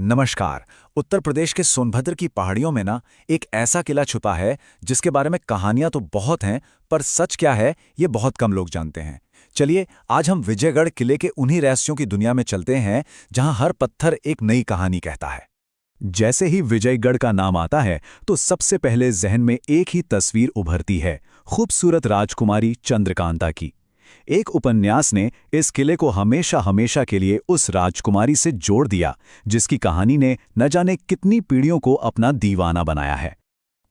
नमस्कार। उत्तर प्रदेश के सोनभद्र की पहाड़ियों में ना एक ऐसा किला छुपा है जिसके बारे में कहानियां तो बहुत हैं, पर सच क्या है ये बहुत कम लोग जानते हैं। चलिए आज हम विजयगढ़ किले के उन्हीं रहस्यों की दुनिया में चलते हैं जहां हर पत्थर एक नई कहानी कहता है। जैसे ही विजयगढ़ का नाम आता है तो सबसे पहले जहन में एक ही तस्वीर उभरती है, खूबसूरत राजकुमारी चंद्रकांता की। एक उपन्यास ने इस किले को हमेशा हमेशा के लिए उस राजकुमारी से जोड़ दिया जिसकी कहानी ने न जाने कितनी पीढ़ियों को अपना दीवाना बनाया है।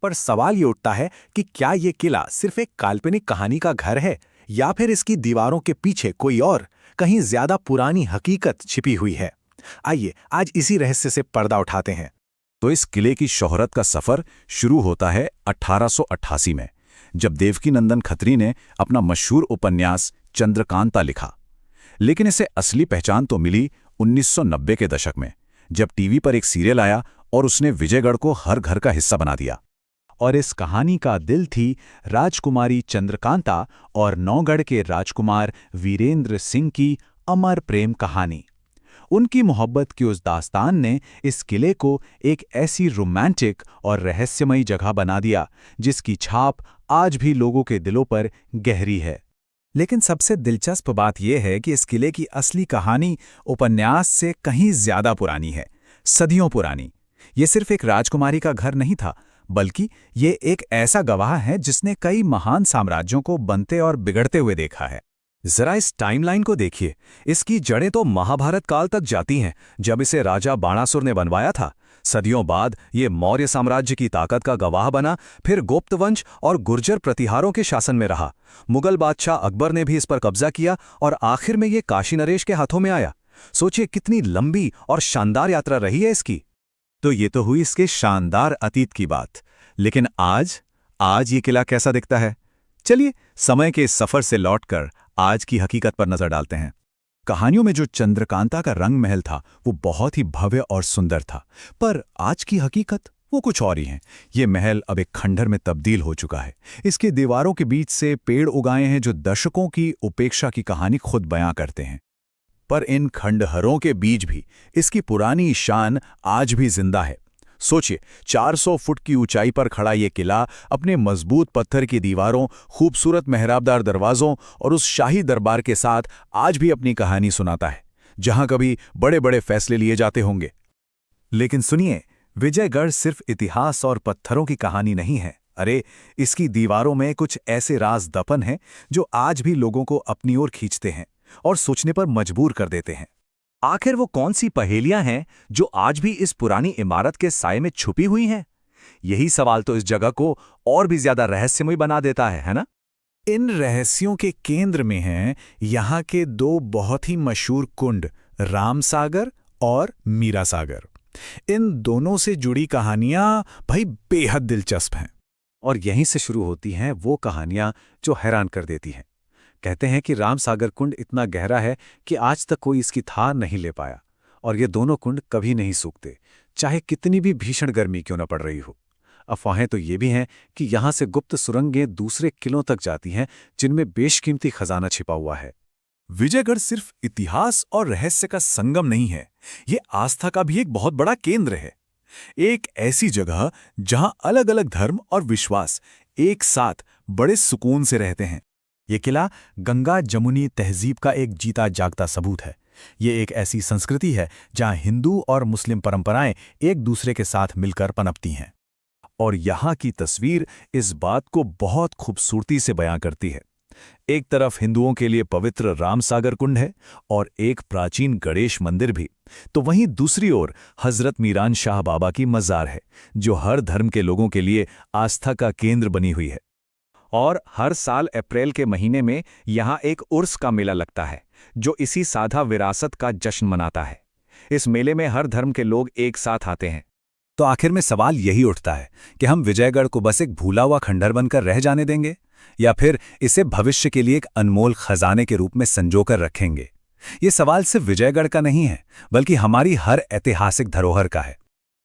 पर सवाल ये उठता है कि क्या ये किला सिर्फ एक काल्पनिक कहानी का घर है या फिर इसकी दीवारों के पीछे कोई और कहीं ज्यादा पुरानी हकीकत छिपी हुई है। आइए आज इसी रहस्य से पर्दा उठाते हैं। तो इस किले की शोहरत का सफर शुरू होता है 1888 में, जब देवकीनंदन खत्री ने अपना मशहूर उपन्यास चंद्रकांता लिखा। लेकिन इसे असली पहचान तो मिली 1990 के दशक में, जब टीवी पर एक सीरियल आया और उसने विजयगढ़ को हर घर का हिस्सा बना दिया। और इस कहानी का दिल थी राजकुमारी चंद्रकांता और नौगढ़ के राजकुमार वीरेंद्र सिंह की अमर प्रेम कहानी। उनकी मोहब्बत की उस दास्तान ने इस किले को एक ऐसी रोमांटिक और रहस्यमयी जगह बना दिया जिसकी छाप आज भी लोगों के दिलों पर गहरी है। लेकिन सबसे दिलचस्प बात यह है कि इस किले की असली कहानी उपन्यास से कहीं ज्यादा पुरानी है, सदियों पुरानी। ये सिर्फ एक राजकुमारी का घर नहीं था, बल्कि ये एक ऐसा गवाह है जिसने कई महान साम्राज्यों को बनते और बिगड़ते हुए देखा है। जरा इस टाइमलाइन को देखिए, इसकी जड़ें तो महाभारत काल तक जाती हैं, जब इसे राजा बाणासुर ने बनवाया था। सदियों बाद ये मौर्य साम्राज्य की ताकत का गवाह बना, फिर गुप्त वंश और गुर्जर प्रतिहारों के शासन में रहा। मुगल बादशाह अकबर ने भी इस पर कब्जा किया और आखिर में ये काशी नरेश के हाथों में आया। सोचिए कितनी लंबी और शानदार यात्रा रही है इसकी। तो ये तो हुई इसके शानदार अतीत की बात, लेकिन आज ये किला कैसा दिखता है? चलिए समय के इस सफर से लौटकर आज की हकीकत पर नजर डालते हैं। कहानियों में जो चंद्रकांता का रंग महल था वो बहुत ही भव्य और सुंदर था, पर आज की हकीकत वो कुछ और ही है। ये महल अब एक खंडहर में तब्दील हो चुका है। इसके दीवारों के बीच से पेड़ उगाए हैं जो दशकों की उपेक्षा की कहानी खुद बयां करते हैं। पर इन खंडहरों के बीच भी इसकी पुरानी शान आज भी जिंदा है। सोचिए, 400 फुट की ऊंचाई पर खड़ा ये किला अपने मजबूत पत्थर की दीवारों, खूबसूरत मेहराबदार दरवाजों और उस शाही दरबार के साथ आज भी अपनी कहानी सुनाता है, जहां कभी बड़े बड़े फैसले लिए जाते होंगे। लेकिन सुनिए, विजयगढ़ सिर्फ इतिहास और पत्थरों की कहानी नहीं है। अरे, इसकी दीवारों में कुछ ऐसे राज दफन हैं जो आज भी लोगों को अपनी ओर खींचते हैं और सोचने पर मजबूर कर देते हैं। आखिर वो कौन सी पहेलियां हैं जो आज भी इस पुरानी इमारत के साए में छुपी हुई हैं? यही सवाल तो इस जगह को और भी ज्यादा रहस्यमय बना देता है ना? इन रहस्यों के केंद्र में हैं यहाँ के दो बहुत ही मशहूर कुंड, रामसागर और मीरासागर। इन दोनों से जुड़ी कहानियां भाई बेहद दिलचस्प हैं। और यहीं से शुरू होती हैं वो कहानियां जो हैरान कर देती हैं। कहते हैं कि रामसागर कुंड इतना गहरा है कि आज तक कोई इसकी थाह नहीं ले पाया, और ये दोनों कुंड कभी नहीं सूखते, चाहे कितनी भी भीषण गर्मी क्यों न पड़ रही हो। अफवाहें तो ये भी हैं कि यहाँ से गुप्त सुरंगें दूसरे किलों तक जाती हैं जिनमें बेशकीमती खजाना छिपा हुआ है। विजयगढ़ सिर्फ इतिहास और रहस्य का संगम नहीं है, ये आस्था का भी एक बहुत बड़ा केंद्र है। एक ऐसी जगह जहां अलग अलग धर्म और विश्वास एक साथ बड़े सुकून से रहते हैं। ये किला गंगा जमुनी तहजीब का एक जीता जागता सबूत है। ये एक ऐसी संस्कृति है जहां हिंदू और मुस्लिम परंपराएं एक दूसरे के साथ मिलकर पनपती हैं। और यहाँ की तस्वीर इस बात को बहुत खूबसूरती से बयां करती है। एक तरफ हिंदुओं के लिए पवित्र रामसागर कुंड है और एक प्राचीन गणेश मंदिर भी, तो वहीं दूसरी ओर हजरत मीरान शाह बाबा की मज़ार है, जो हर धर्म के लोगों के लिए आस्था का केंद्र बनी हुई है। और हर साल अप्रैल के महीने में यहाँ एक उर्स का मेला लगता है, जो इसी साझा विरासत का जश्न मनाता है। इस मेले में हर धर्म के लोग एक साथ आते हैं। तो आखिर में सवाल यही उठता है कि हम विजयगढ़ को बस एक भूला हुआ खंडहर बनकर रह जाने देंगे, या फिर इसे भविष्य के लिए एक अनमोल खजाने के रूप में संजोकर रखेंगे? ये सवाल सिर्फ विजयगढ़ का नहीं है, बल्कि हमारी हर ऐतिहासिक धरोहर का है।